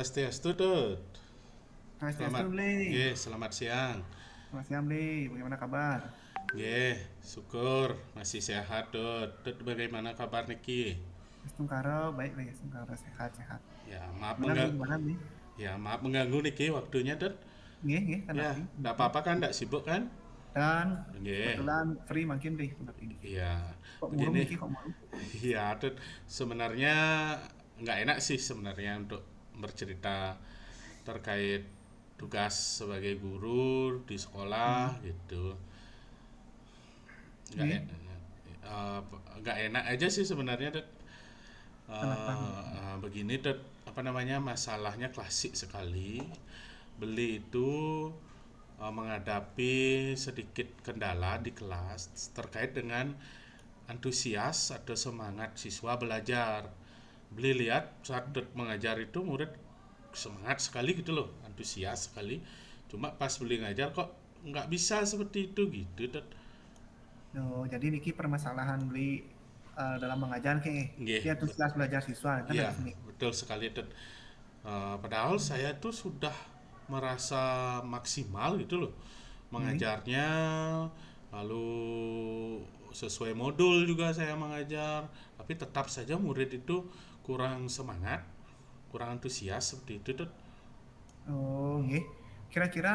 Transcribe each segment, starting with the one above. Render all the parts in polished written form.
Swastiastu, Tut. Swastiastu, Selamat, Bli. selamat siang. Selamat siang, Bli. Bagaimana kabar? Syukur masih sehat, Tut. Tut, bagaimana kabar Niki? Estungkaro, baik, Bli. Estungkaro, sehat-sehat. Ya, maaf Gimana, Bli? Gimana, Bli? maaf mengganggu Niki waktunya, Tut. Nggih, nggih, kenapa, Ya, Bli? enggak apa-apa kan, enggak sibuk kan? Dan Nggih. kebetulan free makin, Bli. Kenapa ini? Ya, Kok murung, begini. Niki? Kok murung? Ya, Tut. Sebenarnya nggak enak sih sebenarnya untuk bercerita terkait tugas sebagai guru di Hmm. sekolah gitu. nggak e- Nggih, eh, nggak enak aja sih sebenarnya Dad. kenapa, Bli? Begini Dad, apa namanya, masalahnya klasik sekali. Beli itu menghadapi sedikit kendala di kelas terkait dengan antusias atau semangat siswa belajar. Beli lihat saat Dad mengajar itu murid semangat sekali gitu loh, antusias sekali. Cuma pas beli ngajar kok nggak bisa seperti itu gitu Dad. Oh, jadi Niki permasalahan, Bli, dalam mengajar, Ki. Nggih, Dia antusias belajar siswa, kan iya, dari sini. betul sekali. Dan padahal saya tuh sudah merasa maksimal gitu loh Nggih. mengajarnya, lalu sesuai modul juga saya mengajar, tapi tetap saja murid itu kurang semangat, kurang antusias seperti itu tuh. Oh, nggih. Kira-kira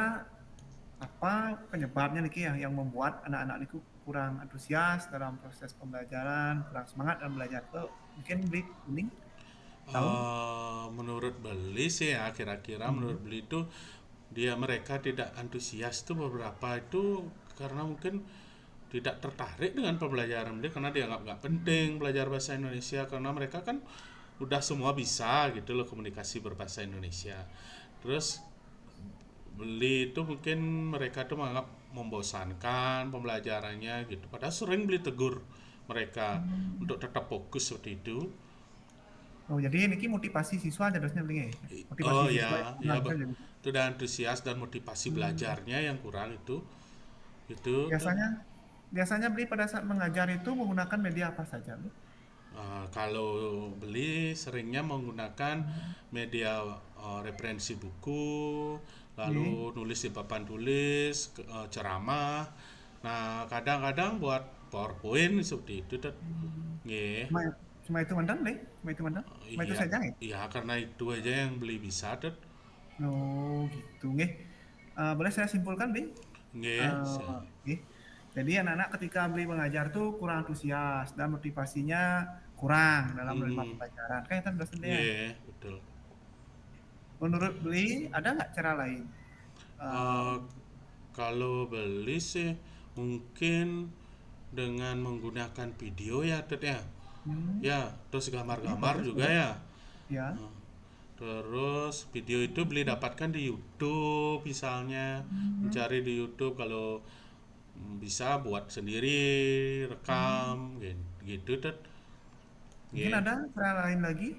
apa penyebabnya nih Ki, yang membuat anak-anak itu kurang antusias dalam proses pembelajaran, kurang semangat dalam belajar tuh mungkin Bli kuning tahu? Menurut Beli sih ya, kira-kira Hmm. menurut Beli itu mereka tidak antusias tuh beberapa itu karena mungkin tidak tertarik dengan pembelajaran dia karena dianggap nggak penting belajar bahasa Indonesia karena mereka kan udah semua bisa gitu loh komunikasi berbahasa Indonesia. Terus beli itu mungkin mereka tuh menganggap membosankan pembelajarannya gitu. Padahal sering beli tegur mereka Hmm. untuk tetap fokus seperti itu. Oh jadi ini motivasi siswa aja harusnya Bli ya? Motivasi Oh siswa ya, ya kurang saja gitu. itu dan antusias dan motivasi Hmm. belajarnya yang kurang itu tuh. Biasanya biasanya Bli pada saat mengajar itu menggunakan media apa saja Bli? Kalau beli seringnya menggunakan Hmm. media referensi buku, lalu Nih, nulis di papan tulis, ceramah. Nah, kadang-kadang buat PowerPoint seperti itu, Tet. hmm. Nggih. Cuma cuma itu mandang Bli? Cuma itu mandang? Cuma itu Iya, saja ya? iya karena itu aja yang beli bisa, Tet. Oh gitu nih. Boleh saya simpulkan Bli? Nggih. Oke. Jadi anak-anak ketika beli mengajar tuh kurang antusias dan motivasinya kurang dalam menerima Hmm, pembelajaran. Kan itu dosen dia. nggih, betul. Menurut beli ada nggak cara lain? Eh, Um, Kalau beli sih mungkin dengan menggunakan video ya, Tet ya. hmm, Ya, terus oke, gambar-gambar bagus juga bagus. ya. Ya. Terus video itu beli dapatkan di YouTube misalnya, Hmm, mencari di YouTube kalau bisa buat sendiri, rekam hmm. gitu tuh. Mungkin Nggih. ada cara lain lagi?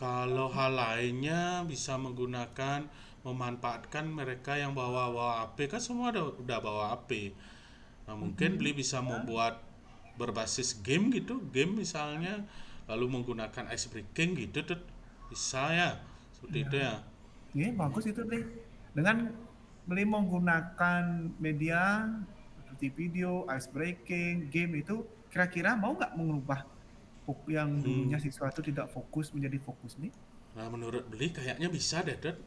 Kalau hal lainnya bisa menggunakan memanfaatkan mereka yang bawa-bawa HP kan semua udah bawa HP. Nah, mungkin Hmm, beli bisa ya, membuat berbasis game gitu, game misalnya, lalu menggunakan ice breaking gitu tuh. Bisa ya, seperti ya. itu ya. Oke, bagus itu beli. Dengan beli menggunakan media seperti video, ice breaking, game itu kira-kira mau nggak mengubah yang dulunya Hmm, siswa itu tidak fokus menjadi fokus nih. Nah, menurut beli kayaknya bisa deh, Dad.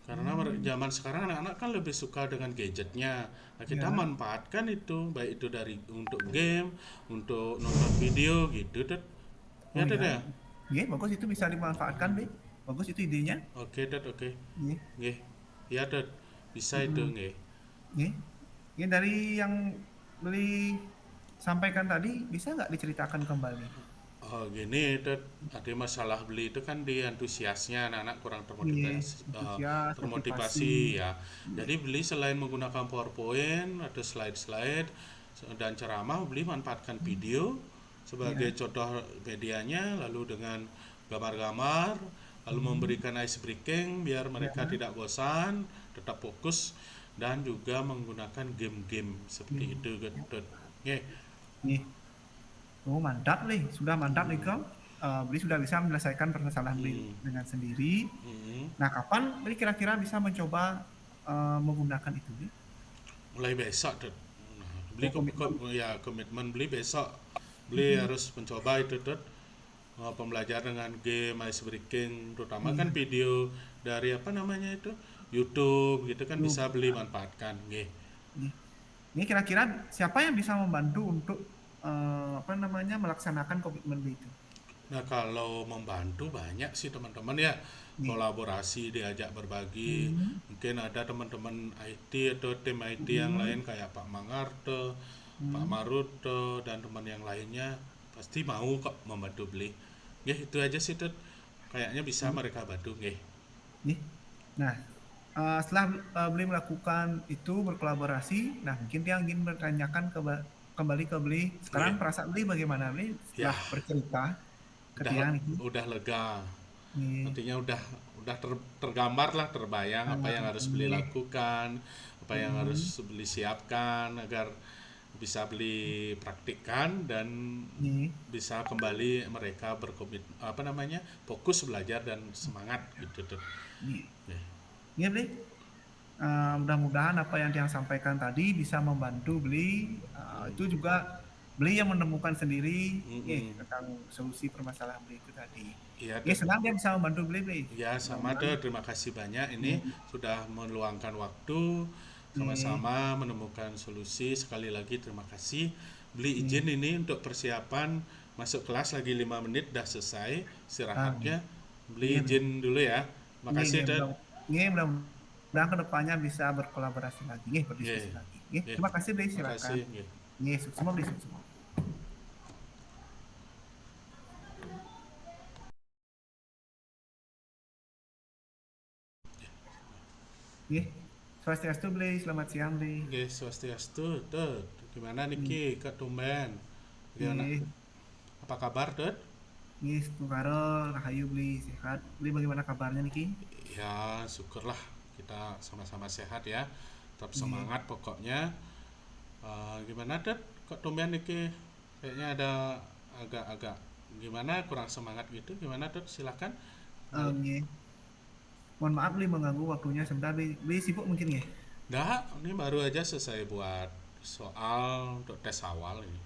Karena Hmm, zaman sekarang anak-anak kan lebih suka dengan gadgetnya. Nah, kita ya, manfaatkan itu, baik itu dari untuk game, untuk nonton video gitu, Dad. Ya, oh Dad ya, ya. ya bagus itu bisa dimanfaatkan deh. Bagus itu idenya. Oke, Dad, oke. Ya, Nggih. Ya, Dad. Bisa itu, hmm, nggih. ya. Ya dari yang beli sampaikan tadi bisa nggak diceritakan kembali? Oh, gini, Dad. Ada masalah beli itu kan di antusiasnya anak-anak kurang Iya, termotivasi, antusias, motivasi. termotivasi ya. Iya, Jadi beli selain menggunakan PowerPoint, ada slide-slide dan ceramah, beli manfaatkan video sebagai iya, contoh medianya, lalu dengan gambar-gambar, lalu hmm, memberikan ice breaking biar mereka ya, tidak bosan, tetap fokus dan juga menggunakan game-game seperti iya. itu, Dad. Oke. Nih, oh mantap nih, sudah mantap nih kau. beli sudah bisa menyelesaikan permasalahan beli hmm, dengan sendiri. hmm. Nah, kapan beli kira-kira bisa mencoba menggunakan itu, beli? Mulai besok tuh. Nah, beli Oh, komitmen. ya komitmen beli besok. Beli Mhm. harus mencoba itu tuh. Pembelajaran dengan game, ice breaking, terutama kan Iya, video dari apa namanya itu YouTube gitu kan itu. bisa beli manfaatkan, nggih. Ini ini kira-kira siapa yang bisa membantu untuk apa namanya melaksanakan komitmen beli itu? Nah, kalau membantu banyak sih teman-teman ya, Nih. kolaborasi, diajak berbagi. Hmm. Mungkin ada teman-teman IT atau tim IT yang lain Hmm. kayak Pak Mangarte, Pak Hmm. Maruto, dan teman yang lainnya pasti mau kok membantu beli. Nggih, itu aja sih, Tut. Kayaknya bisa Nih. mereka bantu, nggih. Nih. Nah, setelah beli melakukan itu berkolaborasi, nah mungkin dia ingin bertanyakan kembali ke beli. Sekarang Nggih. perasaan beli bagaimana beli Ya, setelah bercerita ke udah Tiang ini? udah lega. Nih. Artinya udah tergambar lah, terbayang apa yang harus beli Nih. lakukan, apa yang harus Hmm. beli siapkan agar bisa beli praktikkan dan Nih. bisa kembali mereka berkomit apa namanya fokus belajar dan semangat gitu tuh. Nih. Ya. Iya beli. Mudah-mudahan apa yang Tiang sampaikan tadi bisa membantu beli. Itu Hmm. juga beli yang menemukan sendiri Mm-mm. tentang solusi permasalahan beli itu tadi. Iya, Senang dia bisa membantu beli. ya sama Mudah-mudahan. deh, terima kasih banyak ini Nih. sudah meluangkan waktu Nih. sama-sama menemukan solusi. Sekali lagi terima kasih. Beli izin Nih. ini untuk persiapan masuk kelas lagi 5 menit dah selesai istirahatnya. Nih. Beli Nih, beli. izin dulu ya. Makasih Nih, Dad. mudah-mudahan kedepannya bisa berkolaborasi lagi, berdiskusi Nggih, lagi. nggih. Terima kasih, beli. Silakan. Makasih nggih. Sukses semua, beli. Sukses semua. Nih. Swastiastu, beli. Selamat siang, beli. Nggih, swastiastu, Dad. Gimana Nih. niki Kak Tumben? Gimana? Nih. Apa kabar, Dad? Nih, Tungkaro, Rahayu, beli. Sehat. Beli bagaimana kabarnya, Niki? Ya, syukurlah kita sama-sama sehat ya. Tetap Nih. semangat pokoknya. Gimana Dad? Kok tumben niki kayaknya ada agak-agak gimana kurang semangat gitu. Gimana Dad? Silakan. Mal- Nih. Mohon maaf, beli mengganggu waktunya sebentar, beli. Beli sibuk mungkin ya? Dah, ini baru aja selesai buat soal untuk tes awal ini.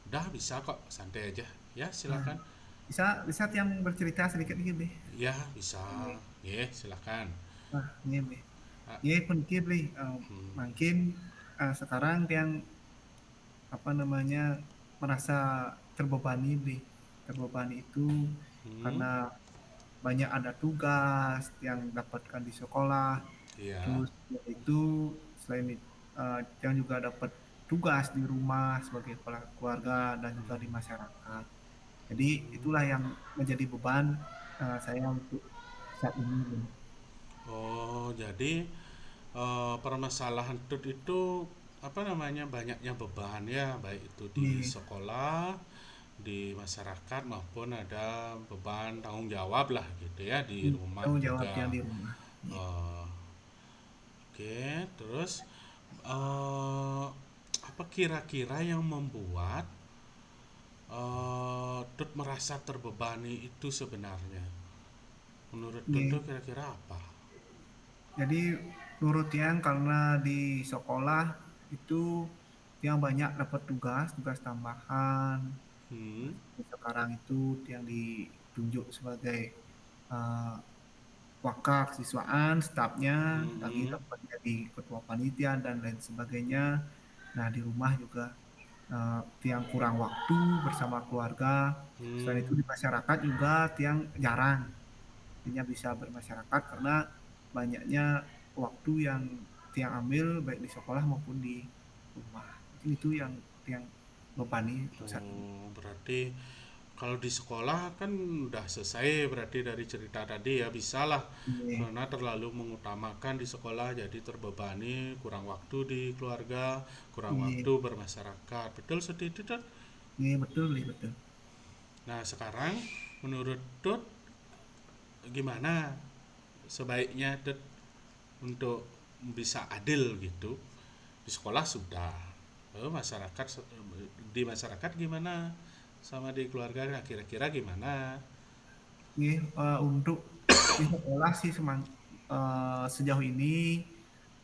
Udah bisa kok, santai aja. Ya, Nah, silakan. bisa yang bercerita sedikit nih, beli. Ya, bisa. Nih. Ya, silakan. Nah, nih, beli. Ah, Penting, beli. hmm, Mungkin sekarang yang apa namanya merasa terbebani, beli. Terbebani itu hmm, karena banyak ada tugas yang dapatkan di sekolah. iya. Terus itu selain itu yang juga dapat tugas di rumah sebagai kepala keluarga dan juga di masyarakat. Jadi itulah yang menjadi beban saya untuk saat ini. Oh, jadi permasalahan tut itu apa namanya banyaknya beban ya, baik itu di Ini, sekolah, di masyarakat maupun ada beban tanggung jawab lah gitu ya di ini rumah tanggung jawab juga. yang di rumah. Ini. Eh, Oke, terus eh apa kira-kira yang membuat Tut merasa terbebani itu sebenarnya? Menurut Tut tuh Ini. kira-kira apa? Jadi menurut yang karena di sekolah itu yang banyak dapat tugas tambahan. Hmm, Sekarang itu yang ditunjuk sebagai eh, wakaf siswaan, stafnya lagi hmm, dapat jadi ketua panitia dan lain sebagainya. Nah, di rumah juga tiang kurang waktu bersama keluarga. Selain itu hmm. di masyarakat juga tiang jarang artinya bisa bermasyarakat karena banyaknya waktu yang tiang ambil baik di sekolah maupun di rumah. Mungkin itu yang tiang bebani untuk saat ini. Berarti kalau di sekolah kan udah selesai berarti dari cerita tadi ya bisalah Ini, karena terlalu mengutamakan di sekolah jadi terbebani kurang waktu di keluarga kurang waktu ini, bermasyarakat betul seperti itu Tut? ini betul, ini betul. Nah sekarang menurut Tut gimana sebaiknya Tut untuk bisa adil gitu di sekolah sudah masyarakat di masyarakat gimana sama di keluarga. Nah, kira-kira gimana? Nggih, untuk di sekolah sih sejauh ini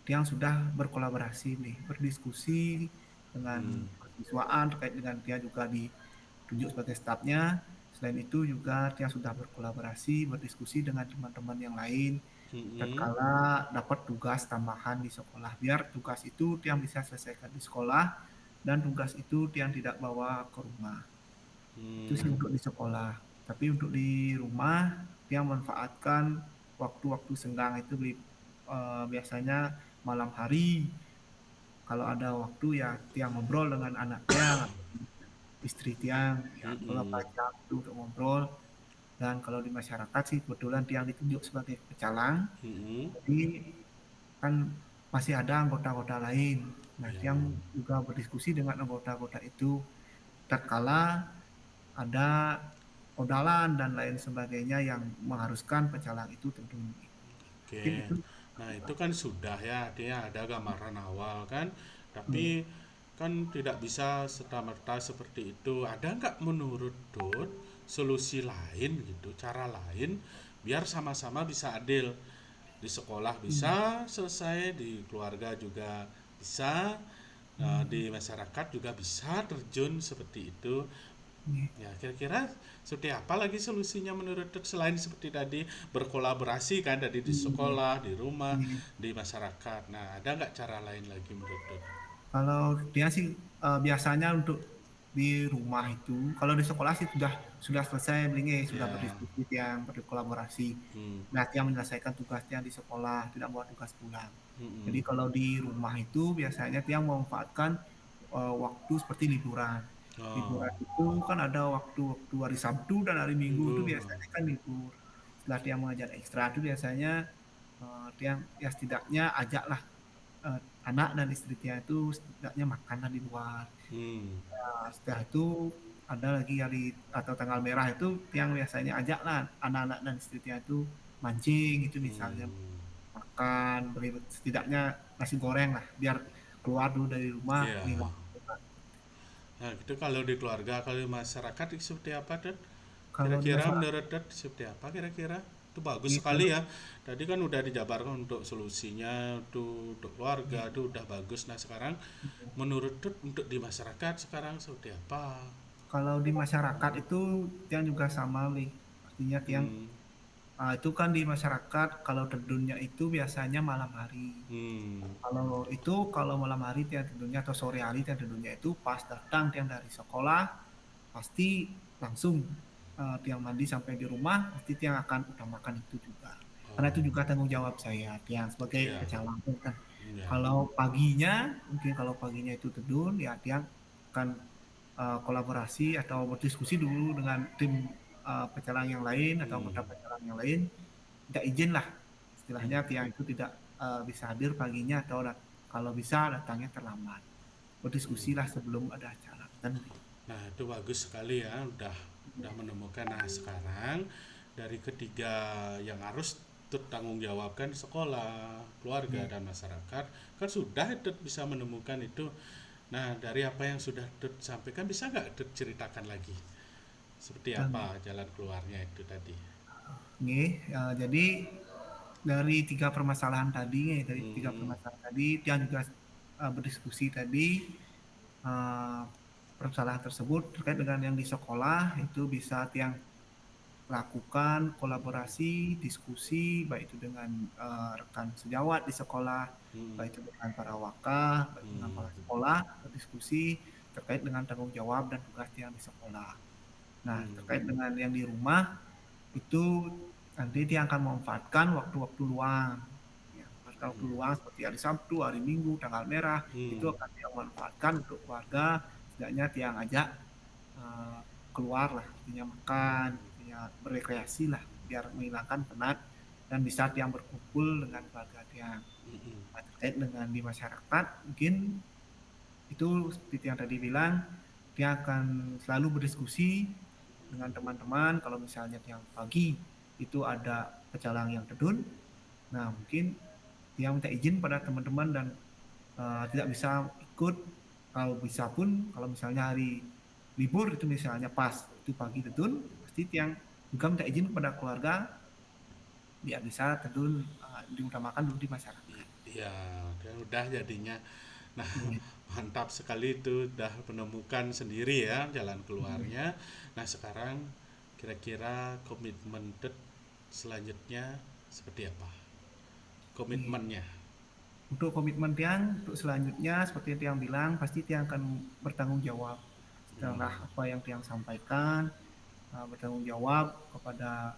Tiang sudah berkolaborasi nih, berdiskusi dengan Hmm, kesiswaan terkait dengan Tiang juga ditunjuk sebagai stafnya. Selain itu juga Tiang sudah berkolaborasi, berdiskusi dengan teman-teman yang lain hmm, tatkala dapat tugas tambahan di sekolah. Biar tugas itu Tiang bisa selesaikan di sekolah dan tugas itu Tiang tidak bawa ke rumah. Itu sih hmm, untuk di sekolah. Tapi untuk di rumah, dia manfaatkan waktu-waktu senggang itu biasanya malam hari. Kalau ada waktu ya tiang ngobrol dengan anak tiang, istri tiang, ya beberapa hmm, jam itu untuk ngobrol. Dan kalau di masyarakat sih kebetulan tiang ditunjuk sebagai pecalang. hmm, Jadi kan masih ada anggota-anggota lain. Nah, ya, tiang juga berdiskusi dengan anggota-anggota itu tatkala ada odalan dan lain sebagainya yang mengharuskan pecalang itu tentunya. Mungkin oke. itu Nah, itu kan sudah ya, dia ada gambaran awal kan, nih. tapi kan tidak bisa serta-merta seperti itu. Ada nggak menurut Dut solusi lain gitu, cara lain biar sama-sama bisa adil? Di sekolah Hmm, bisa selesai, di keluarga juga bisa, hmm, di masyarakat juga bisa terjun seperti itu. nih. Ya, kira-kira seperti apa lagi solusinya menurut Dut selain seperti tadi berkolaborasi kan dari di Nih, sekolah, di rumah, nih. di masyarakat. Nah, ada nggak cara lain lagi menurut Dut? Kalau dia sih biasanya untuk di rumah itu, kalau di sekolah sih sudah selesai, beli sudah Ya, berdiskusi, yang berkolaborasi. hmm, Nah, dia menyelesaikan tugasnya di sekolah, tidak bawa tugas pulang. Jadi hmm, kalau di rumah itu biasanya dia memanfaatkan waktu seperti liburan. oh, Liburan itu kan ada waktu-waktu hari Sabtu dan hari Minggu itu minggu, biasanya kan libur. Setelah dia mengajar ekstra itu biasanya dia ya setidaknya ajaklah eh, anak dan istri dia itu setidaknya makanlah di luar. hmm, Nah, setelah itu ada lagi hari atau tanggal merah itu yang biasanya ajaklah anak-anak dan istri dia itu mancing itu misalnya hmm, makan beri setidaknya nasi goreng lah biar keluar dulu dari rumah ya. ngilang. Nah, itu kalau di keluarga, kalau di masyarakat itu seperti apa, Dut? Kalau di Kira-kira masyarakat menurut Dut seperti apa kira-kira? Itu bagus ini sekali ya. Tadi kan udah dijabarkan untuk solusinya, untuk keluarga, itu udah bagus. Nah, sekarang menurut Dut untuk di masyarakat sekarang seperti apa? kalau di masyarakat itu yang juga sama nih artinya yang Hmm, itu kan di masyarakat kalau terjunnya itu biasanya malam hari. hmm, Kalau malam hari tiang tentunya atau sore hari tiang tentunya itu pas datang tiang dari sekolah pasti langsung tiang mandi sampai di rumah pasti tiang akan utamakan itu juga. Karena itu oh, juga tanggung jawab saya tiang sebagai ya, pecalang kan. ya, Kalau paginya itu terjun ya tiang akan kolaborasi atau berdiskusi dulu dengan tim pecalang yang lain atau hmm, anggota pecalang yang lain tidak izin lah istilahnya hmm, tiang itu tidak bisa hadir paginya atau kalau bisa datangnya terlambat hmm. berdiskusilah sebelum ada acara dan Nah, itu bagus sekali ya, udah menemukan. Nah, sekarang dari ketiga yang harus tertanggung jawabkan sekolah, keluarga ini dan masyarakat, kan sudah itu bisa menemukan itu. Nah, dari apa yang sudah Tut sampaikan bisa nggak Tut ceritakan lagi? Seperti apa jalan keluarnya itu tadi? jadi dari tiga Hmm, permasalahan tadi dia juga berdiskusi tadi eh, permasalahan tersebut terkait dengan yang di sekolah itu bisa tiang lakukan kolaborasi, diskusi, baik itu dengan rekan sejawat di sekolah, hmm, baik itu dengan para waka, baik dengan hmm, para sekolah, berdiskusi terkait dengan tanggung jawab dan tugas yang di sekolah. Nah, terkait hmm, dengan yang di rumah, itu nanti dia akan memanfaatkan waktu-waktu luang. Ya, waktu luang seperti hari Sabtu, hari Minggu, tanggal merah, itu hmm, akan dia manfaatkan untuk keluarga, setidaknya dia ngajak eh, keluar lah, artinya makan, artinya berrekreasi lah, biar menghilangkan penat dan bisa yang berkumpul dengan keluarga yang hmm, terkait dengan di masyarakat. Mungkin itu seperti yang tadi bilang, dia akan selalu berdiskusi dengan teman-teman. Kalau misalnya yang pagi itu ada pecalang yang terjun, nah mungkin dia minta izin pada teman-teman dan tidak bisa ikut. Kalau bisa pun, kalau misalnya hari libur itu misalnya pas itu pagi terjun, pasti tiang juga minta izin kepada keluarga biar bisa terjun diutamakan dulu di masyarakat. Ya, udah jadinya. Nah, Iya. mantap sekali itu udah menemukan sendiri ya jalan Iya. keluarnya. Nah, sekarang kira-kira komitmen Det selanjutnya seperti apa? Iya. Komitmennya. Untuk komitmen Tiang, untuk selanjutnya seperti yang Tiang bilang, pasti Tiang akan bertanggung jawab setelah Hmm, apa yang Tiang sampaikan, bertanggung jawab kepada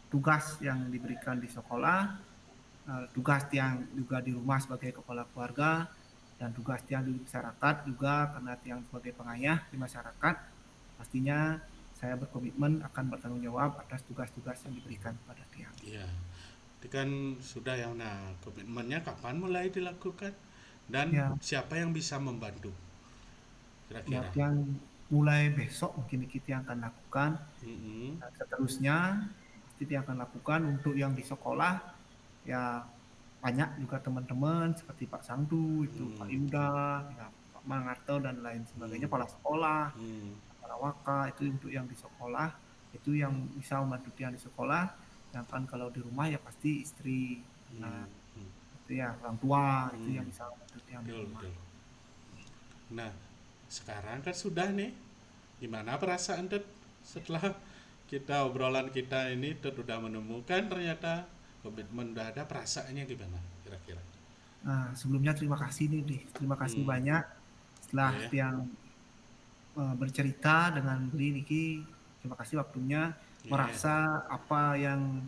tugas yang diberikan di sekolah, tugas Tiang juga di rumah sebagai kepala keluarga, dan tugas Tiang di masyarakat juga karena Tiang sebagai pengayah di masyarakat, pastinya saya berkomitmen akan bertanggung jawab atas tugas-tugas yang diberikan kepada Tiang. iya. Itu kan sudah ya. Nah, komitmennya kapan mulai dilakukan? Dan Ya, siapa yang bisa membantu? ya Kira-kira. Tiang mulai besok mungkin kita akan lakukan. Mm-mm. Nah, seterusnya pasti dia akan lakukan untuk yang di sekolah ya banyak juga teman-teman seperti Pak Sangdu itu Pak Hmm. Yuda ya Pak Mangarto dan lain sebagainya Hmm. kepala sekolah Hmm. para waka itu untuk yang di sekolah itu yang bisa membantu yang di sekolah sedangkan kalau di rumah ya pasti istri Hmm. anak Hmm. itu ya orang tua itu Hmm. yang bisa membantu yang di Betul, rumah. betul. Nah, sekarang kan sudah nih. Gimana perasaan Det setelah kita obrolan kita ini Ted udah menemukan ternyata komitmen udah ada, perasaannya gimana kira-kira? Nah, sebelumnya terima kasih nih Dih. Terima kasih Hmm. banyak setelah Ya. yang bercerita dengan Beli Niki. Terima kasih waktunya Ya. merasa apa yang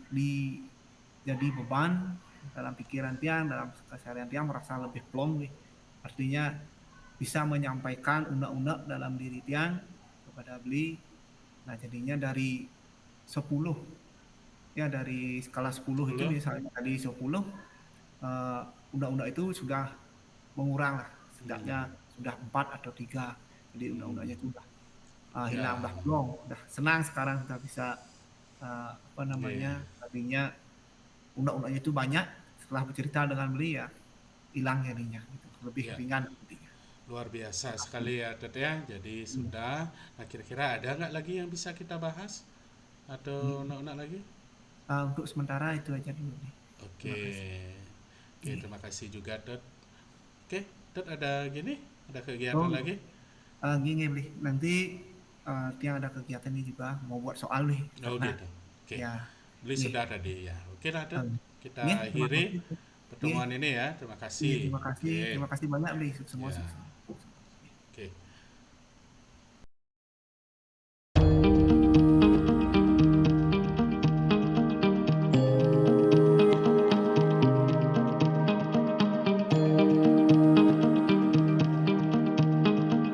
jadi beban dalam pikiran Tiang, dalam keseharian Tiang merasa lebih plong nih. Artinya bisa menyampaikan unek-unek dalam diri Tiang kepada Beli. Nah, jadinya dari 10 ya dari skala 10 itu 10. misalnya tadi 10 eh, undang-undang itu sudah mengurang lah setidaknya Hmm. sudah 4 atau 3 jadi Hmm. undang-undangnya itu udah hilang Ya. udah plong udah senang sekarang udah bisa apa namanya Ya. tadinya undang-undangnya itu banyak setelah bercerita dengan beliau ya hilang jadinya gitu lebih Ya. ringan intinya. Luar biasa Terima kasih. sekali ya Ted ya. Jadi Iya. sudah. Nah, kira-kira ada nggak lagi yang bisa kita bahas atau Iya. nak lagi? Untuk sementara itu aja dulu nih. Oke. Terima kasih. Oke, Iya. terima kasih juga Ted. Oke, Ted ada gini? Ada kegiatan Oh, lagi? gini beli nanti tiang ada kegiatan ini juga mau buat soal nih Oh karena gitu. Oke. ya Beli nih sudah tadi ya. Oke lah, Ted. nih Kita terima akhiri kasih. Iya, pertemuan ini ya. Terima iya kasih. terima Oke. kasih banyak beli semua Ya. sukses.